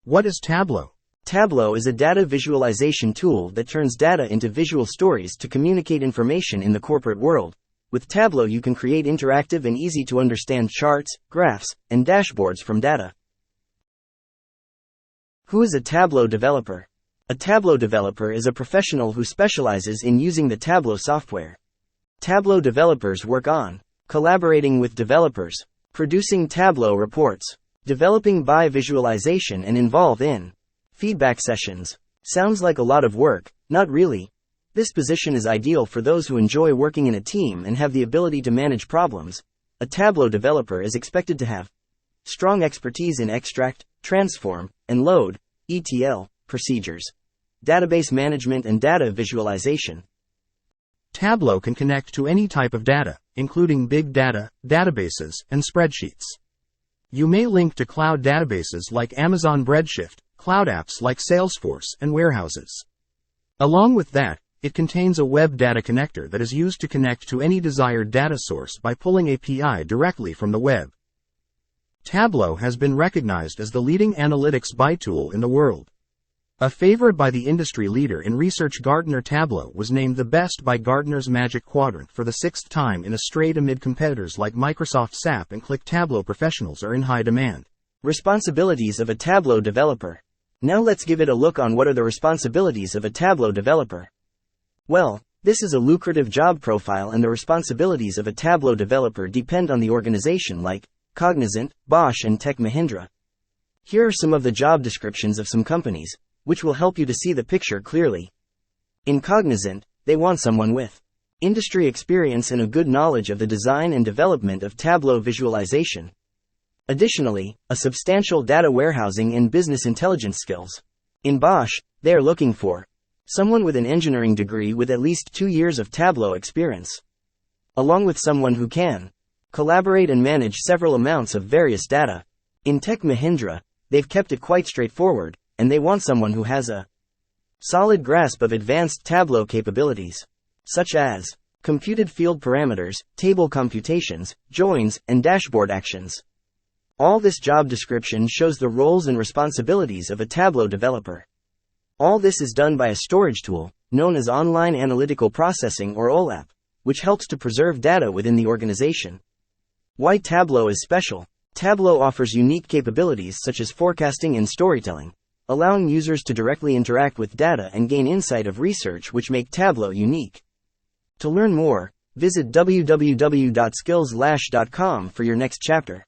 What is Tableau? Tableau is a data visualization tool that turns data into visual stories to communicate information in the corporate world. With Tableau, you can create interactive and easy to understand charts, graphs, and dashboards from data. Who is a Tableau developer? A Tableau developer is a professional who specializes in using the Tableau software. Tableau developers work on collaborating with developers, producing Tableau reports, developing by visualization, and involved in feedback sessions. Sounds like a lot of work? Not really. This position is ideal for those who enjoy working in a team and have the ability to manage problems. A Tableau developer is expected to have strong expertise in extract, transform, and load (ETL) procedures, database management, and data visualization. Tableau can connect to any type of data, including big data, databases, and spreadsheets. You may link to cloud databases like Amazon Redshift, cloud apps like Salesforce, and warehouses. Along with that, it contains a web data connector that is used to connect to any desired data source by pulling API directly from the web. Tableau has been recognized as the leading analytics BI tool in the world. A favorite by the industry leader in research, Gartner, Tableau was named the best by Gartner's Magic Quadrant for the 6th time in a straight amid competitors like Microsoft SAP and Qlik. Tableau professionals are in high demand. Responsibilities of a Tableau developer. Now let's give it a look on what are the responsibilities of a Tableau developer. Well, this is a lucrative job profile, and the responsibilities of a Tableau developer depend on the organization like Cognizant, Bosch, and Tech Mahindra. Here are some of the job descriptions of some companies, which will help you to see the picture clearly. In Cognizant, they want someone with industry experience and a good knowledge of the design and development of Tableau visualization. Additionally, a substantial data warehousing and business intelligence skills. In Bosch, they are looking for someone with an engineering degree with at least 2 years of Tableau experience, along with someone who can collaborate and manage several amounts of various data. In Tech Mahindra, they've kept it quite straightforward, and they want someone who has a solid grasp of advanced Tableau capabilities, such as computed field parameters, table computations, joins, and dashboard actions. All this job description shows the roles and responsibilities of a Tableau developer. All this is done by a storage tool, known as Online Analytical Processing or Olap, which helps to preserve data within the organization. Why Tableau is special? Tableau offers unique capabilities such as forecasting and storytelling, allowing users to directly interact with data and gain insight of research, which make Tableau unique. To learn more, visit www.skillslash.com for your next chapter.